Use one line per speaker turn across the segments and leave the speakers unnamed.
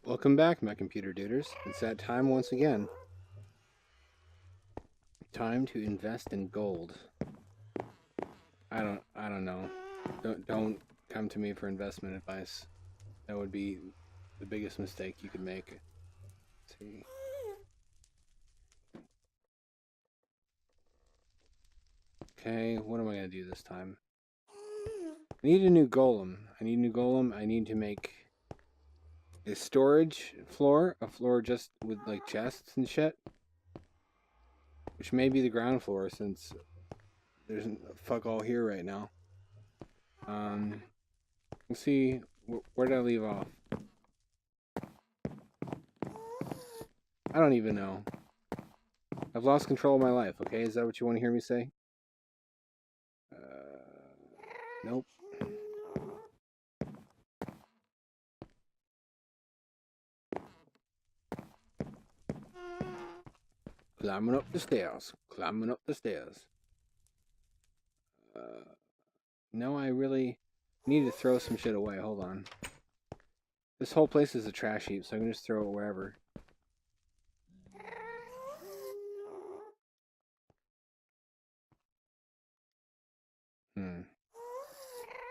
Welcome back, my computer duders. It's that time once again. Time to invest in gold. I don't know. Don't come to me for investment advice. That would be the biggest mistake you could make. Let's see. Okay, what am I gonna do this time? I need a new golem. I need to make a storage floor, a floor just with like chests and shit. Which may be the ground floor since there's fuck all here right now. Let's see, where did I leave off? I don't even know. I've lost control of my life, okay? Is that what you want to hear me say? Nope. Climbing up the stairs. Climbing up the stairs. No, I really need to throw some shit away. Hold on. This whole place is a trash heap, so I can just throw it wherever.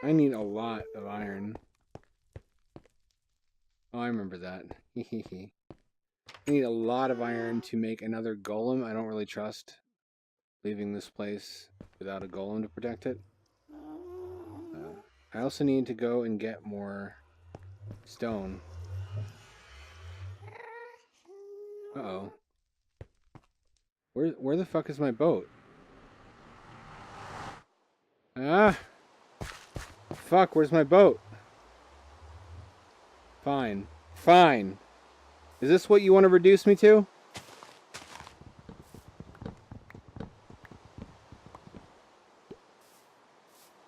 I need a lot of iron. Oh, I remember that. I need a lot of iron to make another golem. I don't really trust leaving this place without a golem to protect it. I also need to go and get more stone. Uh-oh. Where the fuck is my boat? Ah! Fuck, where's my boat? Fine. Fine. Is this what you want to reduce me to?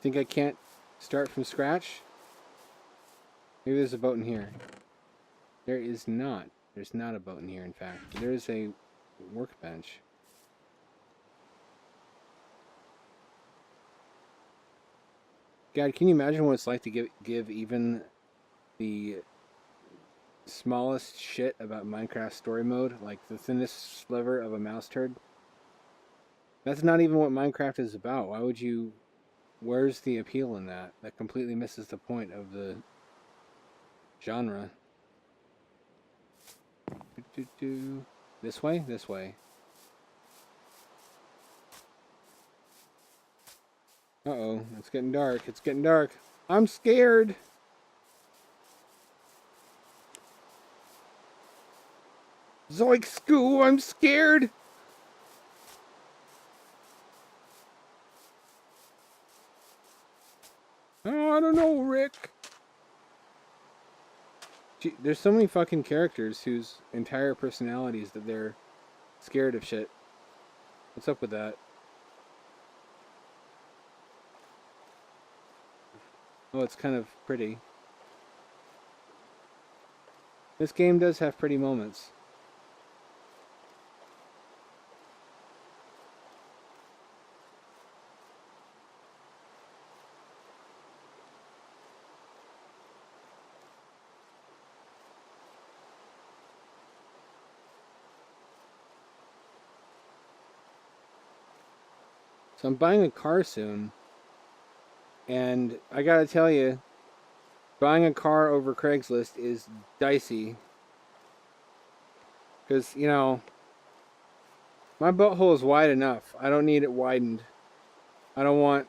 Think I can't start from scratch? Maybe there's a boat in here. There is not. There's not a boat in here, in fact. There is a workbench. God, can you imagine what it's like to give even the smallest shit about Minecraft story mode, like the thinnest sliver of a mouse turd? That's not even what Minecraft is about. Why would you... Where's the appeal in that? That completely misses the point of the genre. This way? This way. Uh-oh, it's getting dark. It's getting dark. I'm scared. Zoink scoo, I'm scared. Oh, I don't know, Rick. Gee, there's so many fucking characters whose entire personalities that they're scared of shit. What's up with that? Oh, it's kind of pretty. This game does have pretty moments. So I'm buying a car soon. And I gotta tell you, buying a car over Craigslist is dicey. Because, you know, my butthole is wide enough. I don't need it widened. I don't want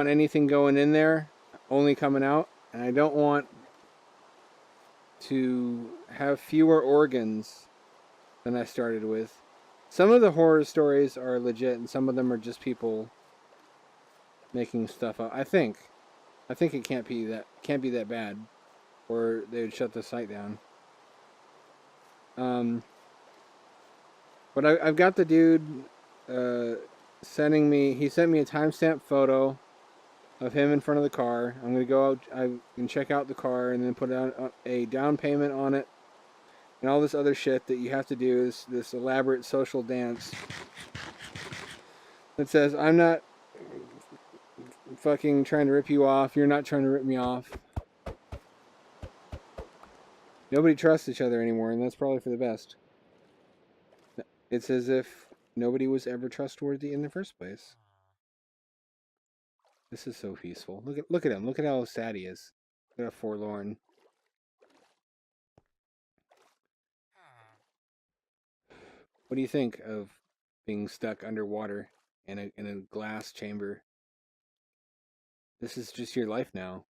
anything going in there, only coming out. And I don't want to have fewer organs than I started with. Some of the horror stories are legit, and some of them are just people making stuff up. I think it can't be that bad, or they would shut the site down. But I've got the dude sending me. He sent me a timestamp photo of him in front of the car. I'm gonna go out. I can check out the car and then put down a down payment on it, and all this other shit that you have to do. This elaborate social dance that says, "I'm not fucking trying to rip you off. You're not trying to rip me off." Nobody trusts each other anymore, and that's probably for the best. It's as if nobody was ever trustworthy in the first place. This is so peaceful. Look at him. Look at how sad he is. Look at how forlorn. What do you think of being stuck underwater in a glass chamber? This is just your life now.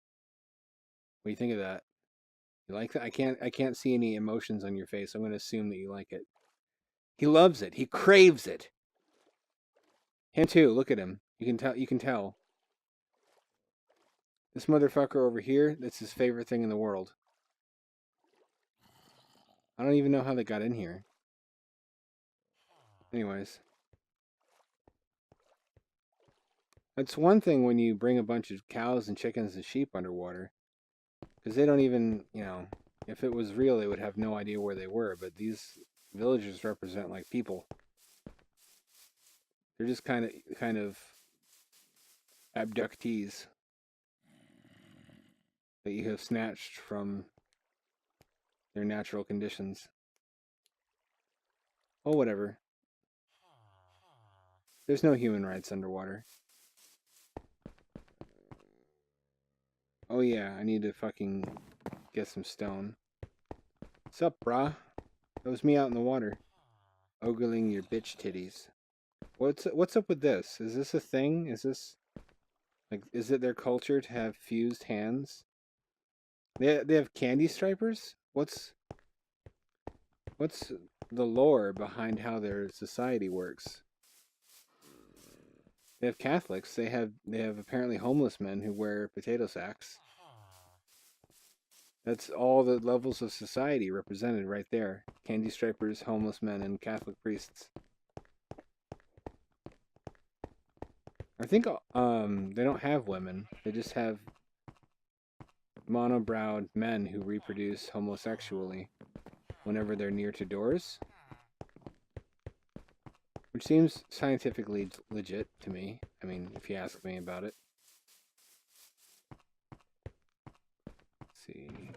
What do you think of that? You like that? I can't see any emotions on your face. I'm going to assume that you like it. He loves it. He craves it. Him too. Look at him. You can tell. You can tell. This motherfucker over here, that's his favorite thing in the world. I don't even know how they got in here. Anyways. It's one thing when you bring a bunch of cows and chickens and sheep underwater. Because they don't even, you know, if it was real, they would have no idea where they were. But these villagers represent like people. They're just kind of abductees that you have snatched from their natural conditions. Oh, whatever. There's no human rights underwater. Oh yeah, I need to fucking get some stone. What's up, brah? That was me out in the water. Ogling your bitch titties. What's up with this? Is this a thing? Is this like is it their culture to have fused hands? They have candy stripers? What's the lore behind how their society works? They have Catholics. They have apparently homeless men who wear potato sacks. That's all the levels of society represented right there. Candy stripers, homeless men, and Catholic priests. I think they don't have women. They just have monobrowed men who reproduce homosexually whenever they're near to doors. Which seems scientifically legit to me. I mean, if you ask me about it. Let's see.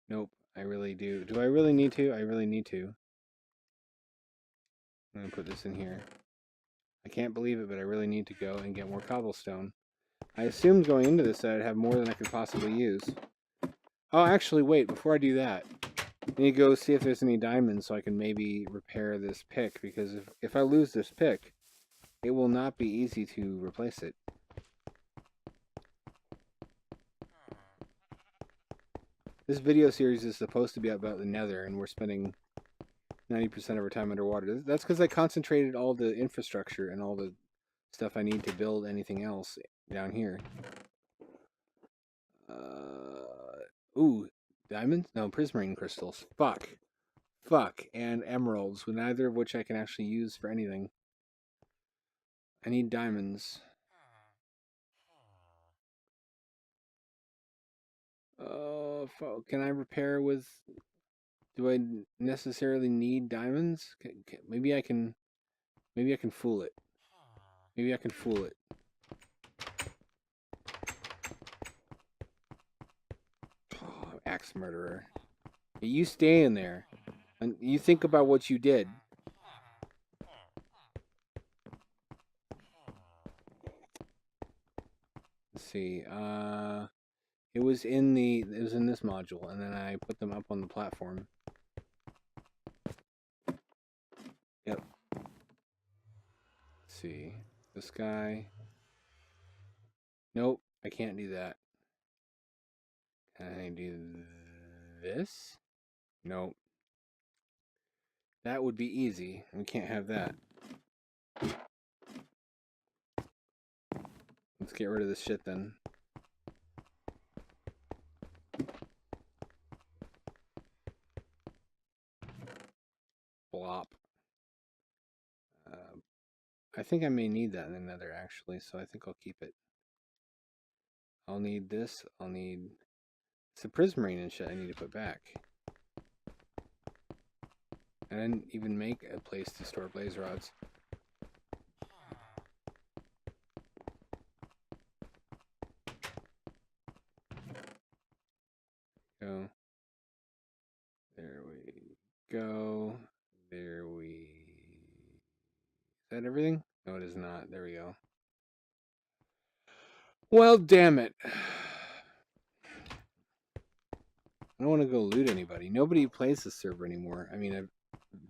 Nope, I really do. Do I really need to? I really need to. I'm going to put this in here. I can't believe it, but I really need to go and get more cobblestone. I assumed going into this that I'd have more than I could possibly use. Oh, actually, wait, before I do that, I need to go see if there's any diamonds so I can maybe repair this pick, because if I lose this pick, it will not be easy to replace it. This video series is supposed to be about the Nether, and we're spending 90% of our time underwater. That's because I concentrated all the infrastructure and all the stuff I need to build anything else down here. Ooh, diamonds? No, prismarine crystals. Fuck. Fuck. And emeralds, with neither of which I can actually use for anything. I need diamonds. Can I repair with... Do I necessarily need diamonds? Maybe I can... Maybe I can fool it. Maybe I can fool it. Oh, axe murderer. You stay in there. And you think about what you did. Let's see. It was in this module, and then I put them up on the platform. Yep. Let's see. This guy. Nope, I can't do that. Can I do this? Nope. That would be easy. We can't have that. Let's get rid of this shit then. Blop. I think I may need that in the Nether actually, so I think I'll keep it. I'll need this. I'll need... It's the prismarine and shit I need to put back. I didn't even make a place to store blaze rods. Go. go. There we... Is that everything? No, it is not. There we go. Well, damn it. I don't want to go loot anybody. Nobody plays this server anymore. I mean,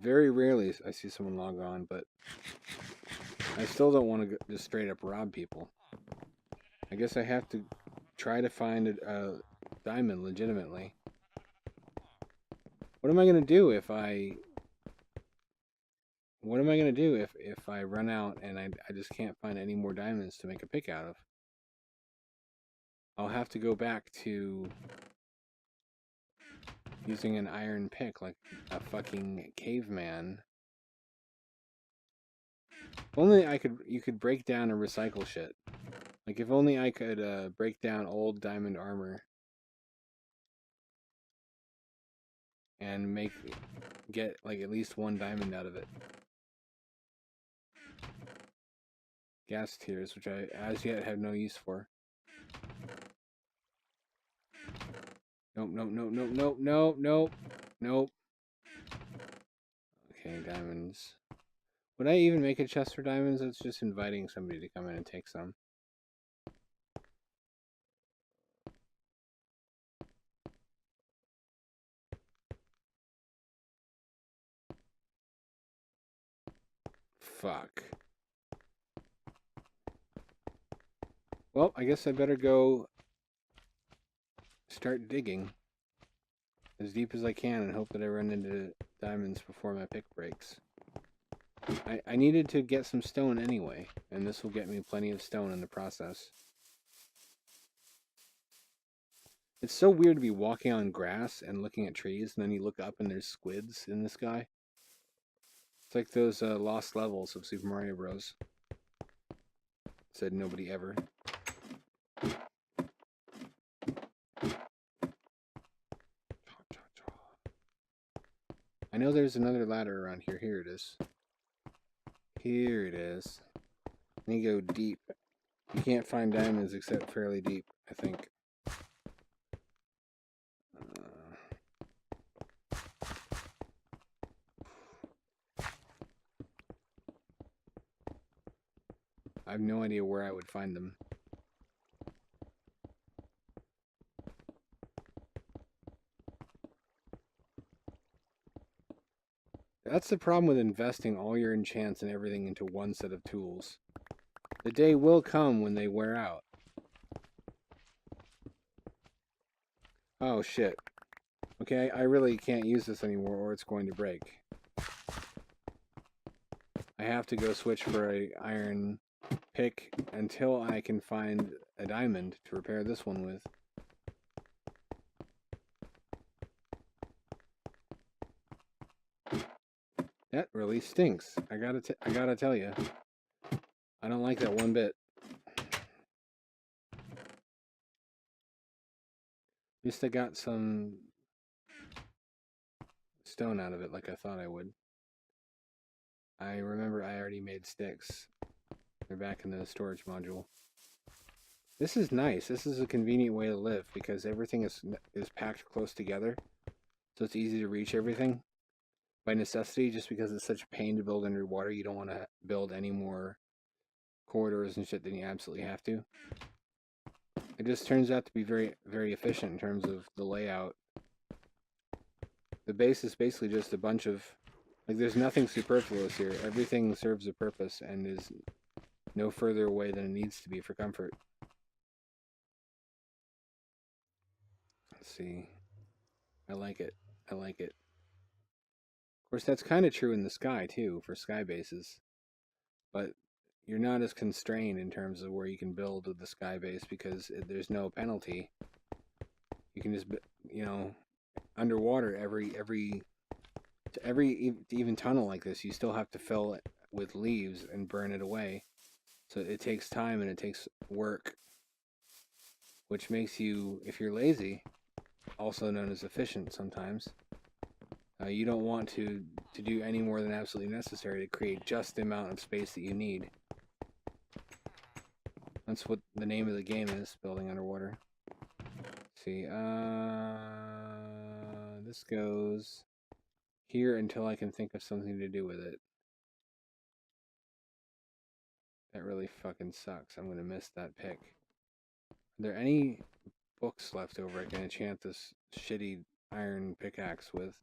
very rarely I see someone log on, but I still don't want to just straight up rob people. I guess I have to try to find a diamond legitimately. What am I going to do if I... What am I going to do if I run out and I just can't find any more diamonds to make a pick out of? I'll have to go back to using an iron pick like a fucking caveman. If only you could break down and recycle shit. Like if only I could break down old diamond armor and get like at least one diamond out of it. Ghast tears, which I as yet have no use for. Nope, nope, nope, nope, nope, nope, nope, nope. Okay, diamonds. Would I even make a chest for diamonds? It's just inviting somebody to come in and take some. Fuck. Well, I guess I better go start digging as deep as I can and hope that I run into diamonds before my pick breaks. I needed to get some stone anyway, and this will get me plenty of stone in the process. It's so weird to be walking on grass and looking at trees, and then you look up and there's squids in the sky. It's like those lost levels of Super Mario Bros. Said nobody ever. I know there's another ladder around here. Here it is. Here it is. And you go deep. You can't find diamonds except fairly deep, I think. I have no idea where I would find them. That's the problem with investing all your enchants and everything into one set of tools. The day will come when they wear out. Oh shit. Okay, I really can't use this anymore or it's going to break. I have to go switch for a iron pick until I can find a diamond to repair this one with. That really stinks. I gotta tell you. I don't like that one bit. At least I got some stone out of it like I thought I would. I remember I already made sticks. They're back in the storage module. This is nice. This is a convenient way to live because everything is packed close together. So it's easy to reach everything. By necessity, just because it's such a pain to build underwater, you don't want to build any more corridors and shit than you absolutely have to. It just turns out to be very, very efficient in terms of the layout. The base is basically just a bunch of... Like, there's nothing superfluous here. Everything serves a purpose and is no further away than it needs to be for comfort. Let's see. I like it. I like it. Of course, that's kind of true in the sky, too, for sky bases. But you're not as constrained in terms of where you can build with the sky base because there's no penalty. You can just, you know, underwater, every even tunnel like this, you still have to fill it with leaves and burn it away. So it takes time and it takes work, which makes you, if you're lazy, also known as efficient sometimes. You don't want to do any more than absolutely necessary to create just the amount of space that you need. That's what the name of the game is, building underwater. Let's see, this goes here until I can think of something to do with it. That really fucking sucks. I'm gonna miss that pick. Are there any books left over I can enchant this shitty iron pickaxe with?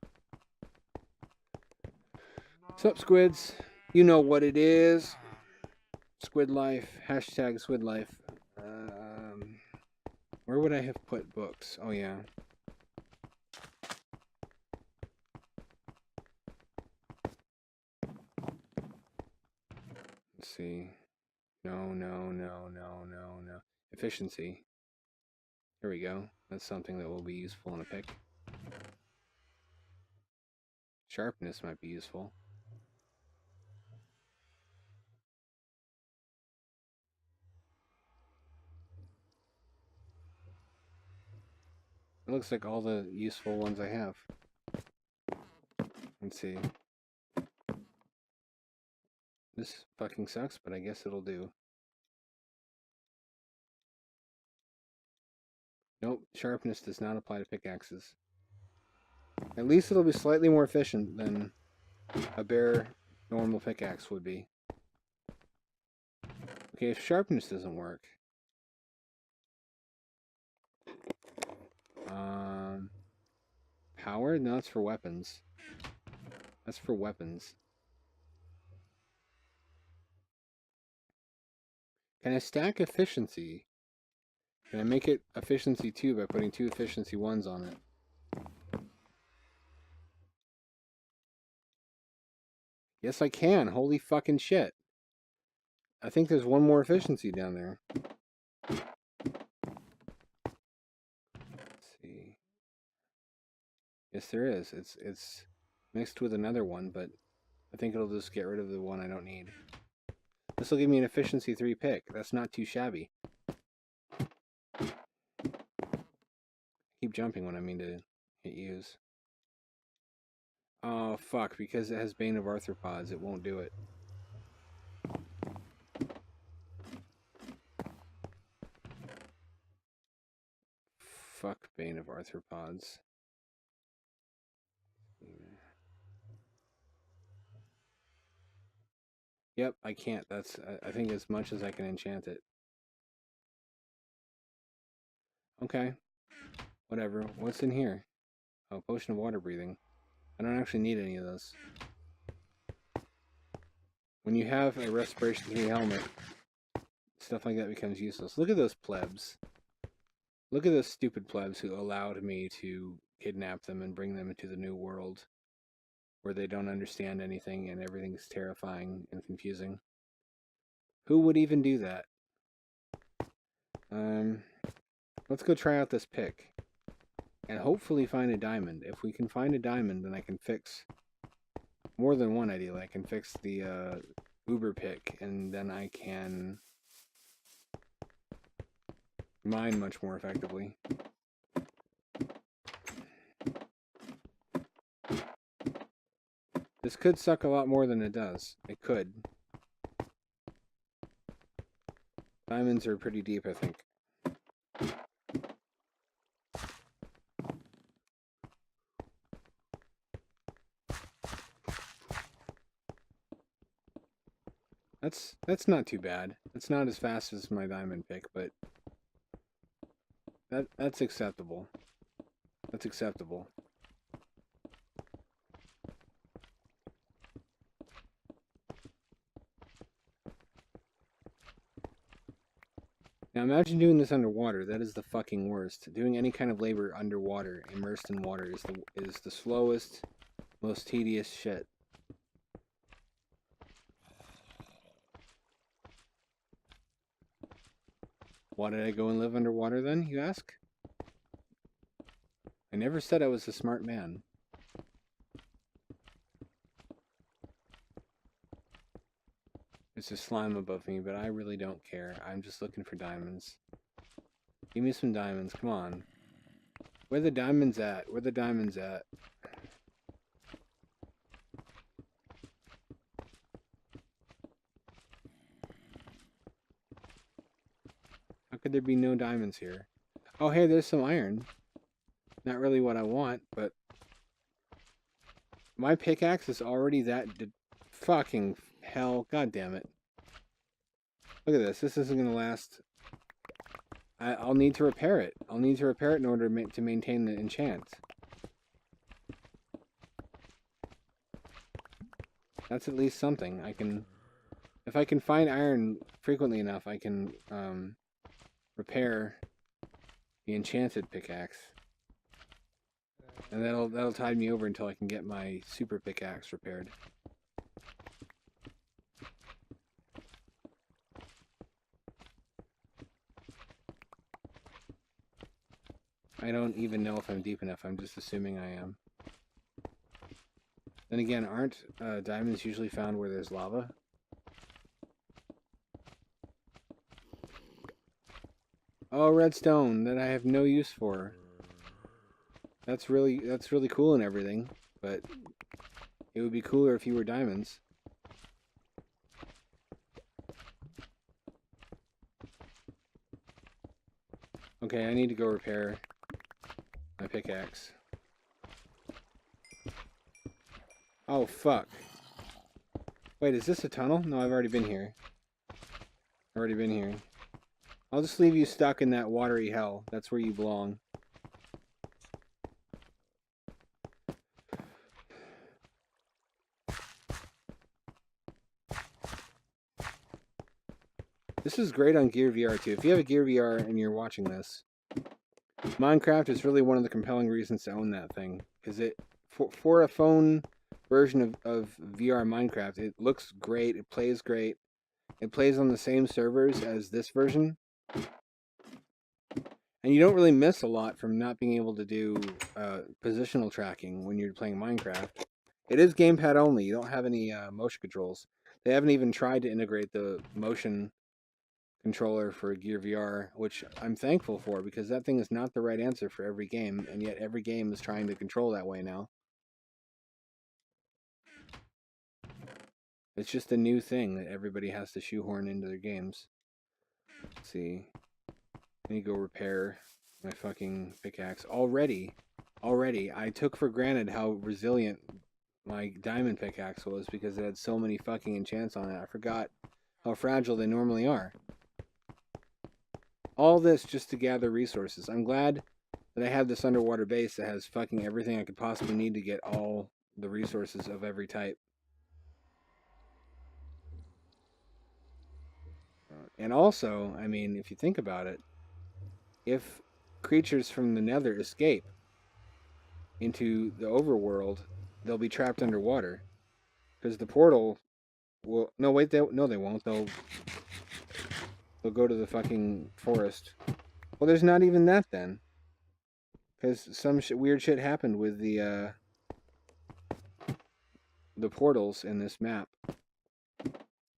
Sup, squids? You know what it is. Squid life. Hashtag squid life. Where would I have put books? Oh, yeah. Let's see. No. Efficiency. Here we go. That's something that will be useful in a pick. Sharpness might be useful. It looks like all the useful ones I have. Let's see. This fucking sucks, but I guess it'll do. Nope, sharpness does not apply to pickaxes. At least it'll be slightly more efficient than a bare normal pickaxe would be. Okay, if sharpness doesn't work. Power? No, it's for weapons. That's for weapons. Can I stack efficiency? Can I make it efficiency 2 by putting 2 efficiency 1s on it? Yes, I can. Holy fucking shit. I think there's one more efficiency down there. Let's see. Yes, there is. It's mixed with another one, but I think it'll just get rid of the one I don't need. This will give me an efficiency 3 pick. That's not too shabby. Keep jumping when I mean to hit use. Oh, fuck. Because it has Bane of Arthropods, it won't do it. Fuck Bane of Arthropods. Yep, I can't. That's, I think, as much as I can enchant it. Okay. Whatever. What's in here? Oh, potion of water breathing. I don't actually need any of those. When you have a respiration 3 helmet, stuff like that becomes useless. Look at those plebs. Look at those stupid plebs who allowed me to kidnap them and bring them into the new world where they don't understand anything and everything's terrifying and confusing. Who would even do that? Let's go try out this pick and hopefully find a diamond. If we can find a diamond, then I can fix more than one ideally. I can fix the Uber pick, and then I can mine much more effectively. This could suck a lot more than it does. It could. Diamonds are pretty deep, I think. That's not too bad. It's not as fast as my diamond pick, but that's acceptable. That's acceptable. Now imagine doing this underwater. That is the fucking worst. Doing any kind of labor underwater, immersed in water, is the slowest, most tedious shit. Why did I go and live underwater then, you ask? I never said I was a smart man. There's a slime above me, but I really don't care. I'm just looking for diamonds. Give me some diamonds, come on. Where the diamonds at? Where the diamonds at? How could there be no diamonds here? Oh, hey, there's some iron. Not really what I want, but my pickaxe is already that fucking hell. God damn it. Look at this. This isn't going to last. I'll need to repair it. I'll need to repair it in order to maintain the enchant. That's at least something. I can... If I can find iron frequently enough, I can repair the enchanted pickaxe. And that'll tide me over until I can get my super pickaxe repaired. I don't even know if I'm deep enough. I'm just assuming I am. Then again, aren't diamonds usually found where there's lava? Oh, redstone that I have no use for. That's really cool and everything, but it would be cooler if you were diamonds. Okay, I need to go repair my pickaxe. Oh, fuck. Wait, is this a tunnel? No, I've already been here. I'll just leave you stuck in that watery hell. That's where you belong. This is great on Gear VR too. If you have a Gear VR and you're watching this, Minecraft is really one of the compelling reasons to own that thing. Because for a phone version of VR Minecraft, it looks great, it plays great. It plays on the same servers as this version. And you don't really miss a lot from not being able to do positional tracking when you're playing Minecraft. It is gamepad only. You don't have any motion controls. They haven't even tried to integrate the motion controller for Gear VR, which I'm thankful for, because that thing is not the right answer for every game, and yet every game is trying to control that way now. It's just a new thing that everybody has to shoehorn into their games. Let's see. I need to go repair my fucking pickaxe. Already, I took for granted how resilient my diamond pickaxe was because it had so many fucking enchants on it. I forgot how fragile they normally are. All this just to gather resources. I'm glad that I have this underwater base that has fucking everything I could possibly need to get all the resources of every type. And also, I mean, if you think about it, if creatures from the Nether escape into the overworld, they'll be trapped underwater. Because the portal will... No, wait, no, they won't. They'll go to the fucking forest. Well, there's not even that then. Because some weird shit happened with the portals in this map.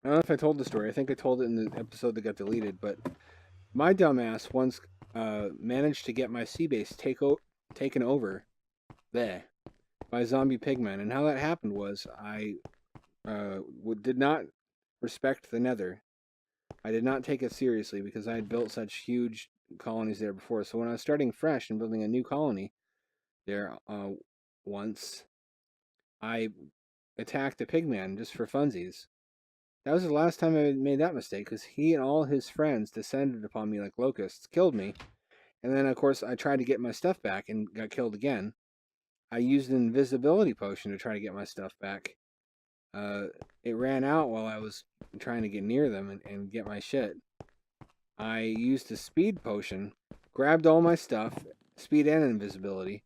I don't know if I told the story. I think I told it in the episode that got deleted, but my dumbass once managed to get my sea base taken over there by zombie pigmen. And how that happened was I did not respect the Nether. I did not take it seriously because I had built such huge colonies there before. So when I was starting fresh and building a new colony there once, I attacked a pigman just for funsies. That was the last time I made that mistake, because he and all his friends descended upon me like locusts, killed me, and then, of course, I tried to get my stuff back and got killed again. I used an invisibility potion to try to get my stuff back. It ran out while I was trying to get near them and get my shit. I used a speed potion, grabbed all my stuff, speed and invisibility,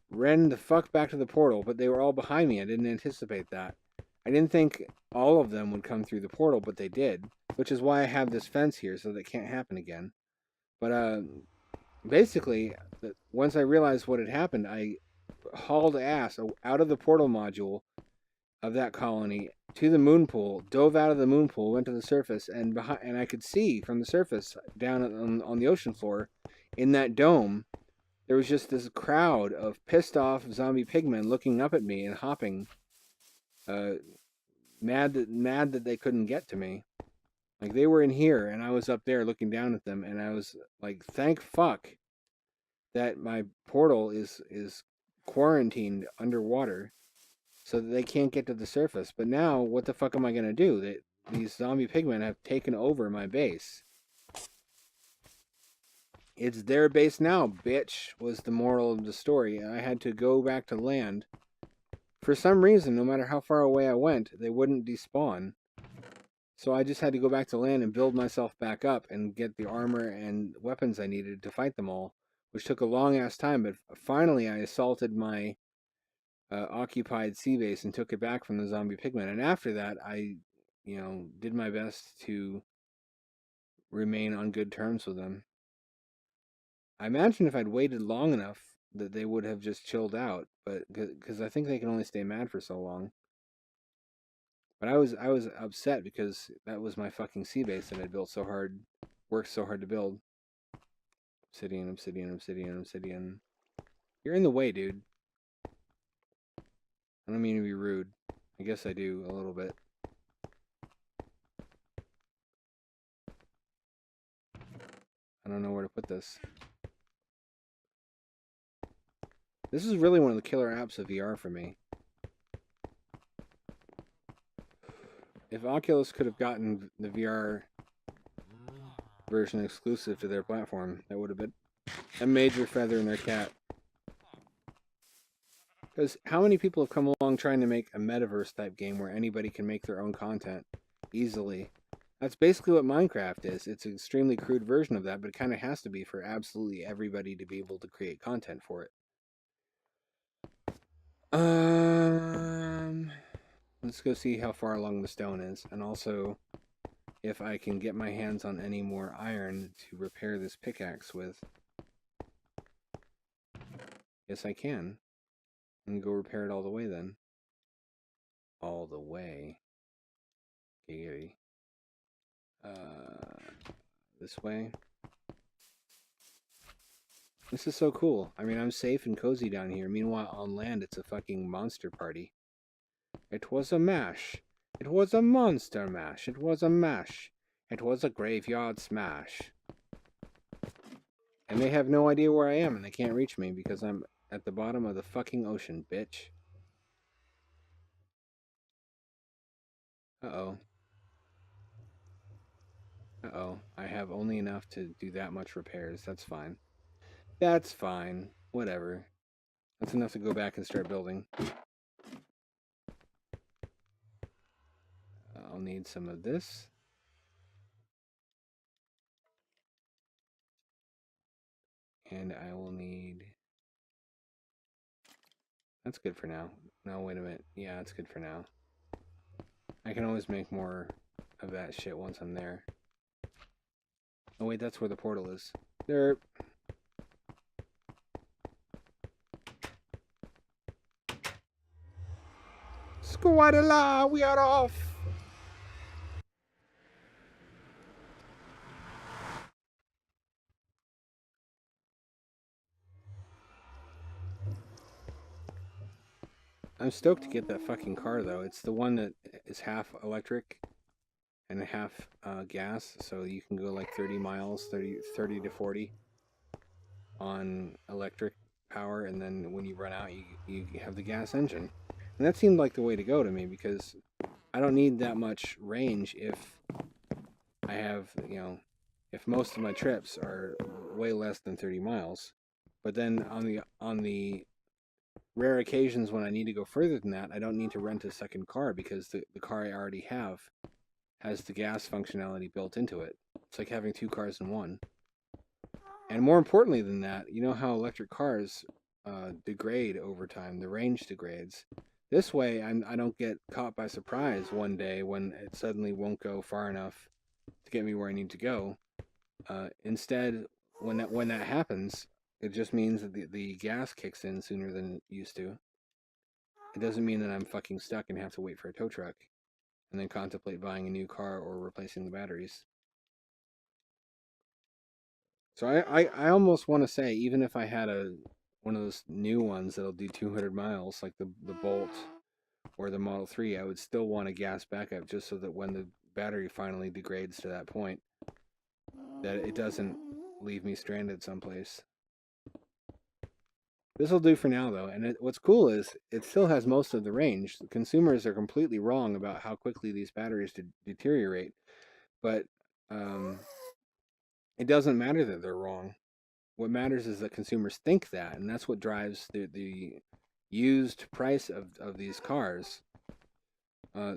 ran the fuck back to the portal, but they were all behind me. I didn't anticipate that. I didn't think all of them would come through the portal, but they did, which is why I have this fence here so that can't happen again. But basically, once I realized what had happened, I hauled ass out of the portal module of that colony to the moon pool, dove out of the moon pool, went to the surface, and I could see from the surface down on the ocean floor in that dome, there was just this crowd of pissed off zombie pigmen looking up at me and hopping. Mad that they couldn't get to me. Like, they were in here and I was up there looking down at them, and I was like, thank fuck that my portal is quarantined underwater so that they can't get to the surface. But now, what the fuck am I gonna do? These zombie pigmen have taken over my base. It's their base now, bitch, was the moral of the story. I had to go back to land. For some reason, no matter how far away I went, they wouldn't despawn. So I just had to go back to land and build myself back up and get the armor and weapons I needed to fight them all, which took a long ass time. But finally, I assaulted my occupied sea base and took it back from the zombie pigmen. And after that, I, did my best to remain on good terms with them. I imagine if I'd waited long enough that they would have just chilled out, but because I think they can only stay mad for so long. But I was upset because that was my fucking sea base that I built so hard, worked so hard to build. Obsidian, obsidian, obsidian, obsidian. You're in the way, dude. I don't mean to be rude. I guess I do a little bit. I don't know where to put this. This is really one of the killer apps of VR for me. If Oculus could have gotten the VR version exclusive to their platform, that would have been a major feather in their cap. Because how many people have come along trying to make a metaverse type game where anybody can make their own content easily? That's basically what Minecraft is. It's an extremely crude version of that, but it kind of has to be for absolutely everybody to be able to create content for it. Let's go see how far along the stone is, and also if I can get my hands on any more iron to repair this pickaxe with. Yes, I can. And go repair it all the way then. All the way. Giggity. This way. This is so cool. I mean, I'm safe and cozy down here. Meanwhile, on land, it's a fucking monster party. It was a mash. It was a monster mash. It was a mash. It was a graveyard smash. And they have no idea where I am, and they can't reach me because I'm at the bottom of the fucking ocean, bitch. Uh-oh. Uh-oh. I have only enough to do that much repairs. That's fine. That's fine. Whatever. That's enough to go back and start building. I'll need some of this. And I will need... That's good for now. No, wait a minute. Yeah, that's good for now. I can always make more of that shit once I'm there. Oh wait, that's where the portal is. Derp. Squadala, we are off! I'm stoked to get that fucking car though. It's the one that is half electric and half gas, so you can go like 30 miles, 30 to 40 on electric power, and then when you run out, you have the gas engine. And that seemed like the way to go to me because I don't need that much range if I have, if most of my trips are way less than 30 miles. But then on the rare occasions when I need to go further than that, I don't need to rent a second car because the car I already have has the gas functionality built into it. It's like having two cars in one. And more importantly than that, you know how electric cars degrade over time, the range degrades. This way, I don't get caught by surprise one day when it suddenly won't go far enough to get me where I need to go. Instead, when that happens, it just means that the gas kicks in sooner than it used to. It doesn't mean that I'm fucking stuck and have to wait for a tow truck and then contemplate buying a new car or replacing the batteries. So I almost want to say, even if I had one of those new ones that'll do 200 miles, like the Bolt or the Model 3, I would still want a gas backup just so that when the battery finally degrades to that point, that it doesn't leave me stranded someplace. This will do for now, though. And what's cool is it still has most of the range. The consumers are completely wrong about how quickly these batteries deteriorate, but um, it doesn't matter that they're wrong. What matters is that consumers think that, and that's what drives the used price of these cars. Uh,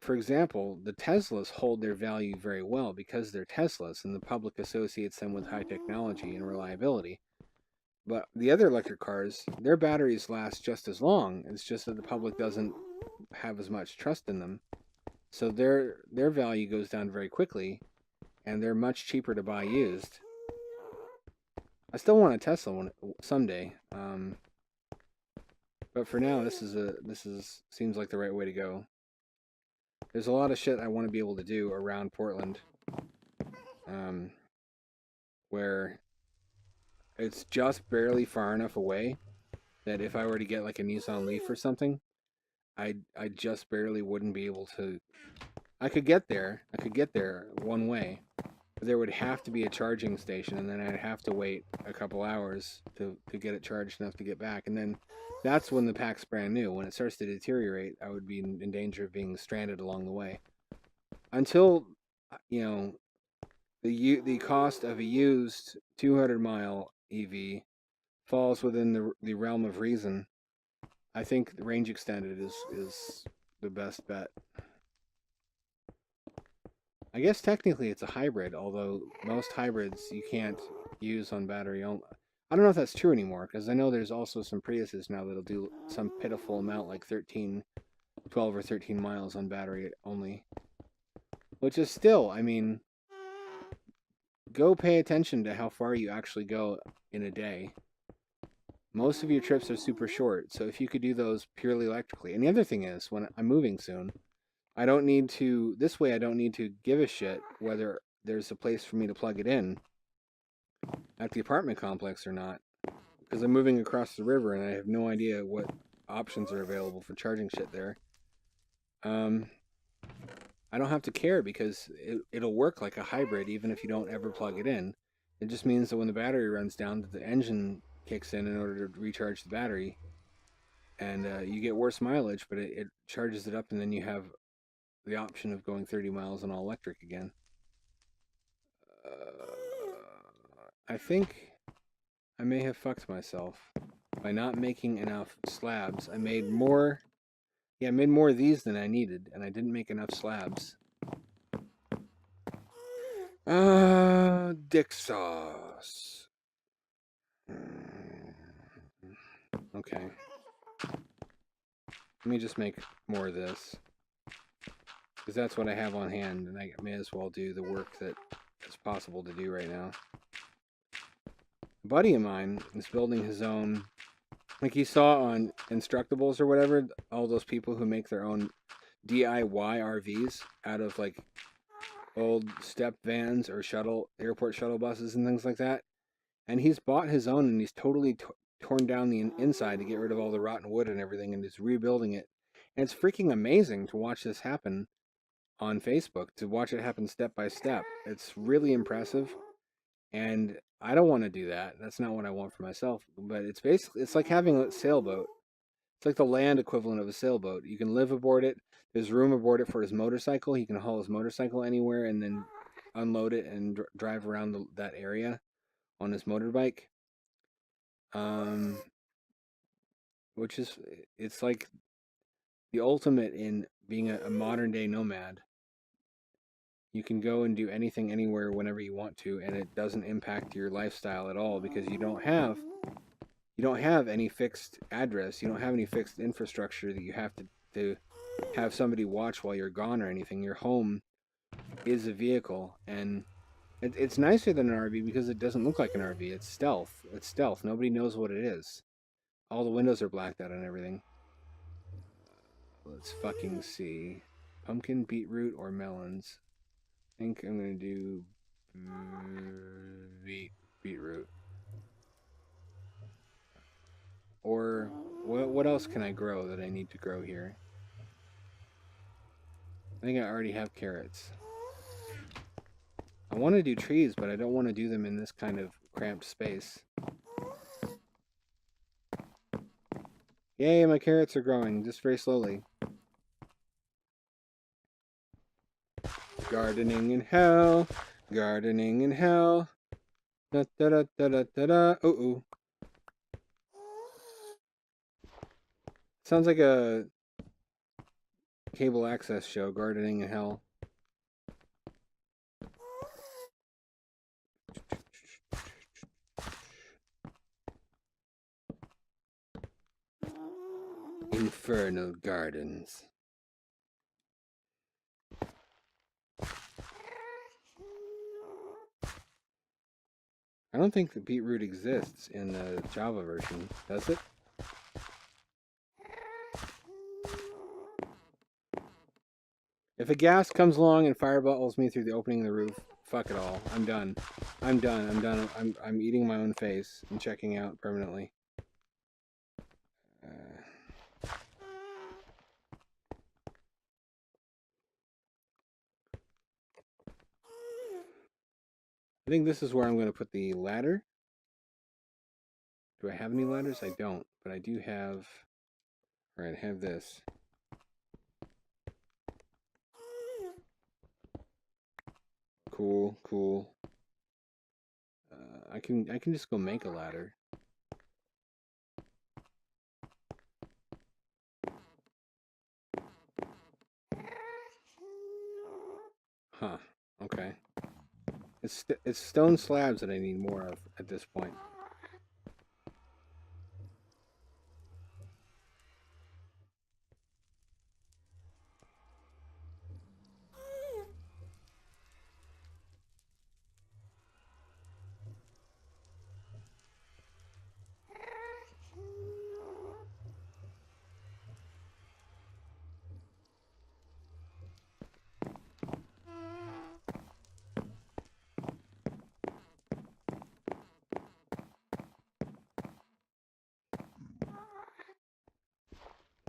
for example, the Teslas hold their value very well because they're Teslas, and the public associates them with high technology and reliability. But the other electric cars, their batteries last just as long. It's just that the public doesn't have as much trust in them. So their value goes down very quickly, and they're much cheaper to buy used. I still want a Tesla someday, but for now, this seems like the right way to go. There's a lot of shit I want to be able to do around Portland, um, where it's just barely far enough away that if I were to get like a Nissan Leaf or something, I just barely wouldn't be able to. I could get there. I could get there one way, but there would have to be a charging station, and then I'd have to wait a couple hours to get it charged enough to get back. And then that's when the pack's brand new. When it starts to deteriorate, I would be in danger of being stranded along the way. Until, you know, the cost of a used 200-mile EV falls within the realm of reason, I think the range extended is the best bet. I guess technically it's a hybrid, although most hybrids you can't use on battery only. I don't know if that's true anymore, because I know there's also some Priuses now that'll do some pitiful amount, like 12 or 13 miles on battery only. Which is still, I mean, go pay attention to how far you actually go in a day. Most of your trips are super short, so if you could do those purely electrically. And the other thing is, when I'm moving soon, I don't need to, this way I don't need to give a shit whether there's a place for me to plug it in at the apartment complex or not. Because I'm moving across the river and I have no idea what options are available for charging shit there. I don't have to care because it'll work like a hybrid even if you don't ever plug it in. It just means that when the battery runs down, that the engine kicks in order to recharge the battery. And you get worse mileage, but it charges it up, and then you have the option of going 30 miles on all electric again. I think I may have fucked myself by not making enough slabs. I made more of these than I needed, and I didn't make enough slabs. Dick sauce. Okay. Let me just make more of this, because that's what I have on hand, and I may as well do the work that is possible to do right now. A buddy of mine is building his own, like you saw on Instructables or whatever, all those people who make their own DIY RVs out of like old step vans or airport shuttle buses and things like that. And he's bought his own, and he's totally torn down the inside to get rid of all the rotten wood and everything, and is rebuilding it. And it's freaking amazing to watch this happen on Facebook, to watch it happen step by step. It's really impressive. And I don't want to do that. That's not what I want for myself. But it's like having a sailboat. It's like the land equivalent of a sailboat. You can live aboard it. There's room aboard it for his motorcycle. He can haul his motorcycle anywhere and then unload it and drive around that area on his motorbike. Which is, it's like the ultimate in being a modern day nomad. You can go and do anything anywhere whenever you want to, and it doesn't impact your lifestyle at all, because you don't have any fixed address. You don't have any fixed infrastructure that you have to have somebody watch while you're gone or anything. Your home is a vehicle, and it's nicer than an RV because it doesn't look like an RV. It's stealth. It's stealth. Nobody knows what it is. All the windows are blacked out and everything. Let's fucking see. Pumpkin, beetroot, or melons? I think I'm gonna do beetroot. Or what else can I grow that I need to grow here? I think I already have carrots. I want to do trees, but I don't want to do them in this kind of cramped space. Yay, my carrots are growing, just very slowly. Gardening in hell. Gardening in hell. Da da da da da da da. Ooh. Sounds like a cable access show, Gardening in Hell. Infernal Gardens. I don't think the beetroot exists in the Java version, does it? If a ghast comes along and fireballs me through the opening of the roof, fuck it all. I'm done. I'm done. I'm eating my own face and checking out permanently. I think this is where I'm going to put the ladder. Do I have any ladders? I don't, but I do have... Alright, I have this. Cool. I can just go make a ladder. Huh. Okay. It's stone slabs that I need more of at this point.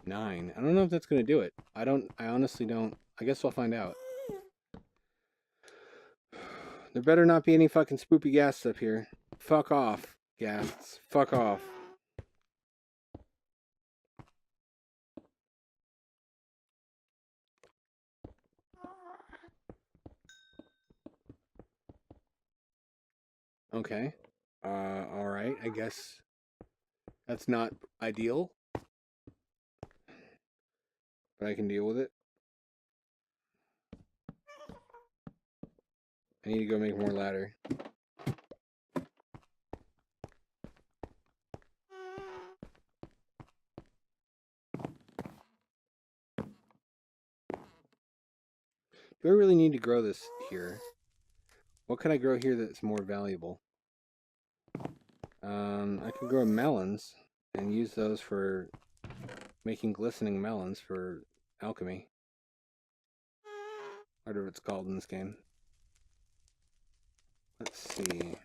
Nine. I don't know if that's gonna do it. I honestly don't. I guess we'll find out. There better not be any fucking spoopy ghasts up here. Fuck off, ghasts. Fuck off. Okay. Alright. I guess that's not ideal. But I can deal with it. I need to go make more ladder. Do I really need to grow this here? What can I grow here that's more valuable? I could grow melons and use those for making glistening melons for alchemy. Whatever it's called in this game. Let's see.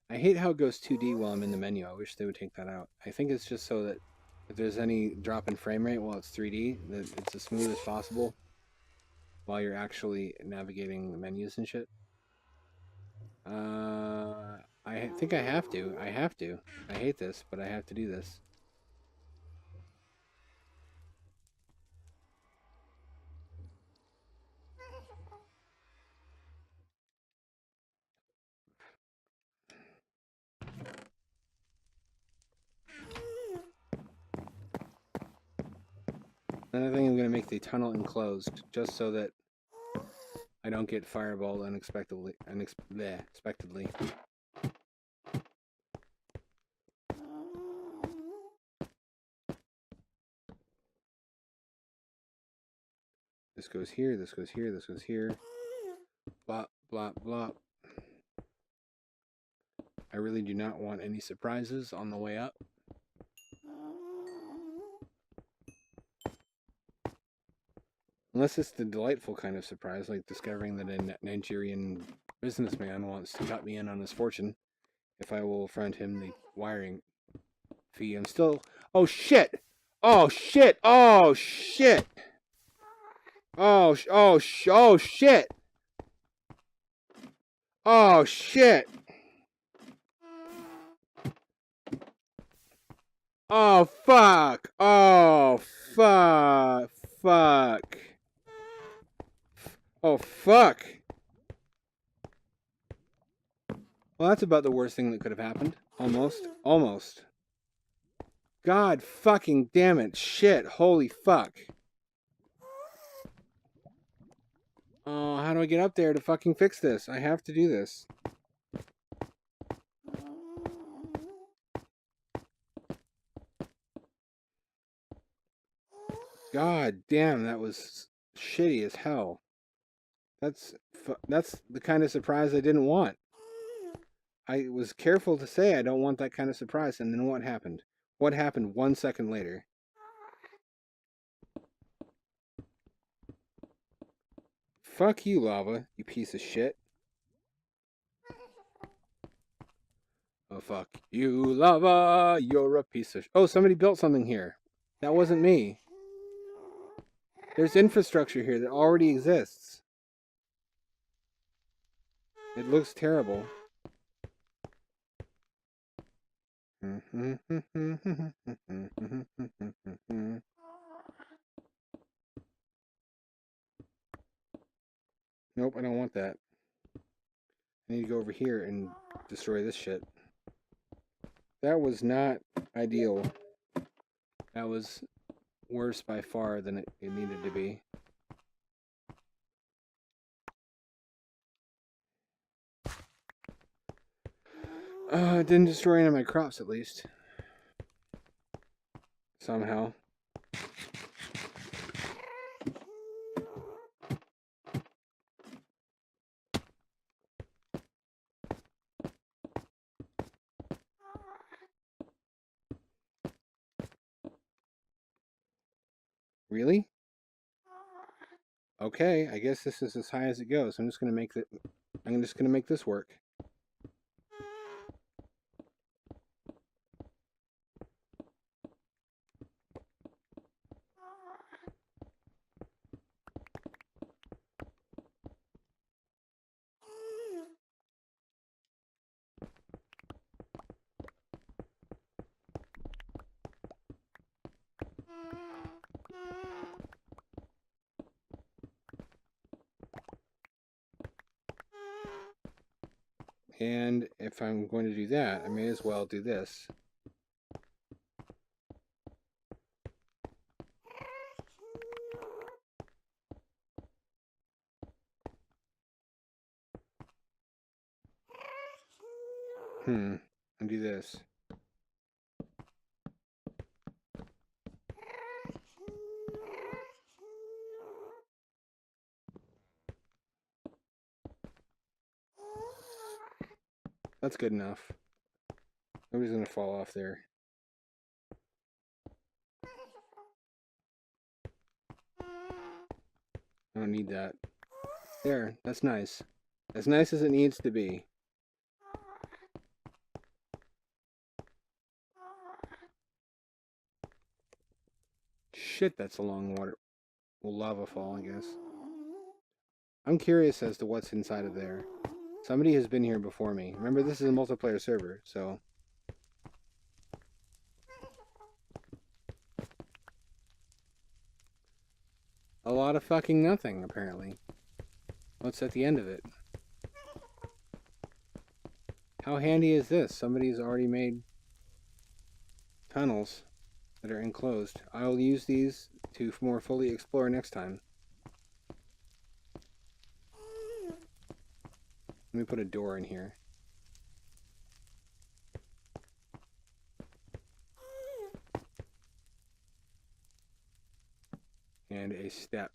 I hate how it goes 2D while I'm in the menu. I wish they would take that out. I think it's just so that if there's any drop in frame rate while it's 3D, that it's as smooth as possible while you're actually navigating the menus and shit. I think I have to. I hate this, but I have to do this. Then I think I'm going to make the tunnel enclosed, just so that I don't get fireballed unexpectedly. Unexpectedly. This goes here, this goes here, this goes here. Blop, blop, blop. I really do not want any surprises on the way up. Unless it's the delightful kind of surprise, like discovering that a Nigerian businessman wants to cut me in on his fortune if I will front him the wiring fee. I'm still... Oh, shit! Oh, shit! Oh, shit! Oh, shit! Oh, shit! Oh, fuck! Oh, fuck! Fuck! Oh, fuck! Well, that's about the worst thing that could have happened. Almost. Almost. God fucking damn it. Shit. Holy fuck. Oh, how do I get up there to fucking fix this? I have to do this. God damn, that was shitty as hell. That's the kind of surprise I didn't want. I was careful to say I don't want that kind of surprise, and then what happened? What happened 1 second later? Fuck you, lava, you piece of shit. Oh, fuck you, lava, you're a piece of... Oh, somebody built something here. That wasn't me. There's infrastructure here that already exists. It looks terrible. Nope, I don't want that. I need to go over here and destroy this shit. That was not ideal. That was worse by far than it needed to be. It didn't destroy any of my crops, at least. Somehow. Really? Okay, I guess this is as high as it goes. I'm just gonna make this work. And if I'm going to do that, I may as well do this. And do this. That's good enough. Nobody's gonna fall off there. I don't need that. There, that's nice. As nice as it needs to be. Shit, that's a long lava fall, I guess. I'm curious as to what's inside of there. Somebody has been here before me. Remember, this is a multiplayer server, so... A lot of fucking nothing, apparently. What's at the end of it? How handy is this? Somebody's already made tunnels that are enclosed. I'll use these to more fully explore next time. Let me put a door in here. And a step.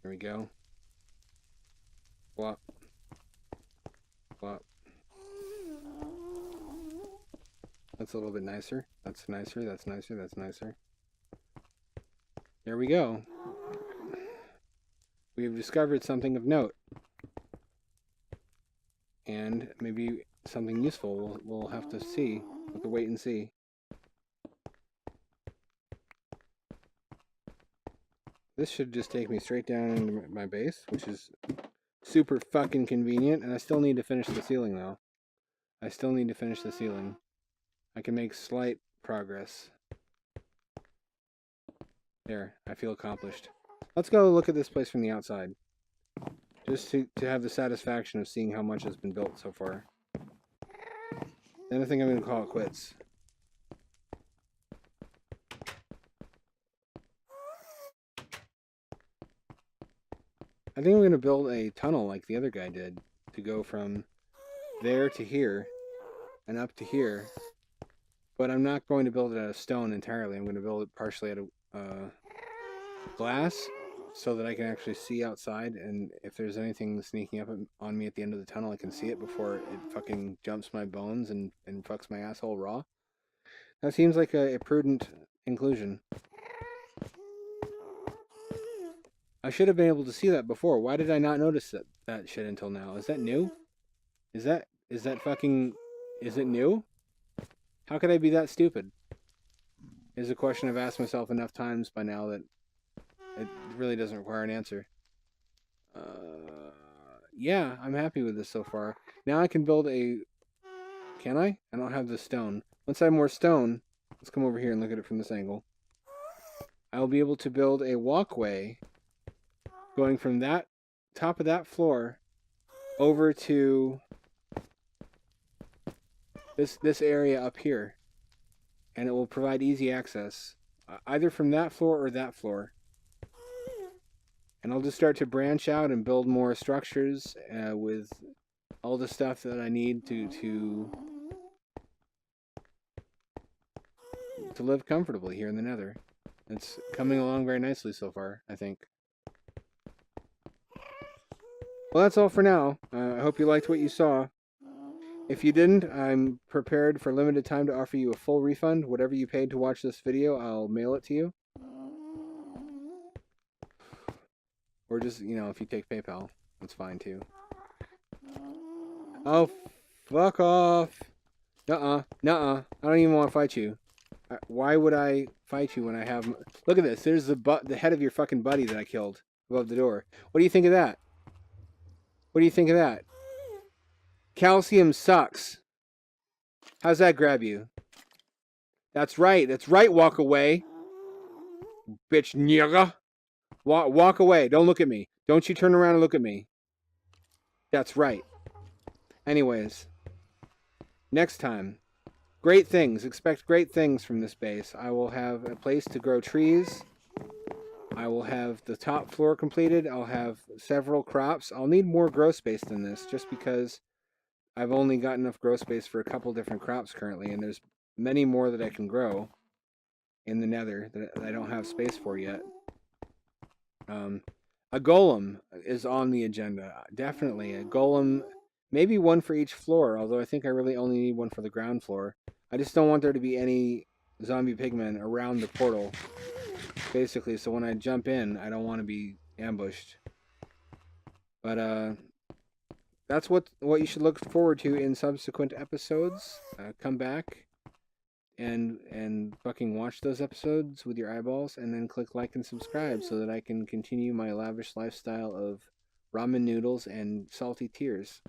There we go. Flop. Flop. That's a little bit nicer. That's nicer, that's nicer, that's nicer. There we go. We have discovered something of note. And maybe something useful. We'll have to see. We'll have to wait and see. This should just take me straight down into my base, which is super fucking convenient. And I still need to finish the ceiling, though. I still need to finish the ceiling. I can make slight progress. There, I feel accomplished. Let's go look at this place from the outside. Just to have the satisfaction of seeing how much has been built so far. Then I think I'm going to call it quits. I think I'm going to build a tunnel like the other guy did. To go from there to here. And up to here. But I'm not going to build it out of stone entirely. I'm going to build it partially out of glass. So that I can actually see outside. And if there's anything sneaking up on me at the end of the tunnel, I can see it before it fucking jumps my bones and fucks my asshole raw. That seems like a prudent conclusion. I should have been able to see that before. Why did I not notice that shit until now? Is that new? Is that fucking... Is it new? How could I be that stupid? Is a question I've asked myself enough times by now that it really doesn't require an answer. Yeah, I'm happy with this so far. Now I can build a... Can I? I don't have the stone. Once I have more stone, let's come over here and look at it from this angle. I will be able to build a walkway going from that top of that floor over to this area up here, and it will provide easy access either from that floor or that floor. And I'll just start to branch out and build more structures with all the stuff that I need to live comfortably here in the Nether. It's coming along very nicely so far, I think. Well, that's all for now. I hope you liked what you saw. If you didn't, I'm prepared for limited time to offer you a full refund. Whatever you paid to watch this video, I'll mail it to you. Or just, you know, if you take PayPal, that's fine too. Oh, fuck off. Nuh-uh. Nuh-uh. I don't even want to fight you. Why would I fight you when I have... Look at this. There's the head of your fucking buddy that I killed above the door. What do you think of that? What do you think of that? Calcium sucks. How's that grab you? That's right. That's right, walk away. Bitch nigga. Walk away. Don't look at me. Don't you turn around and look at me. That's right. Anyways. Next time. Great things. Expect great things from this base. I will have a place to grow trees. I will have the top floor completed. I'll have several crops. I'll need more grow space than this just because I've only got enough grow space for a couple different crops currently, and there's many more that I can grow in the Nether that I don't have space for yet. A golem is on the agenda. Definitely. A golem, maybe one for each floor, although I think I really only need one for the ground floor. I just don't want there to be any zombie pigmen around the portal, basically, so when I jump in, I don't want to be ambushed. But, that's what you should look forward to in subsequent episodes. Come back and fucking watch those episodes with your eyeballs, and then click like and subscribe so that I can continue my lavish lifestyle of ramen noodles and salty tears.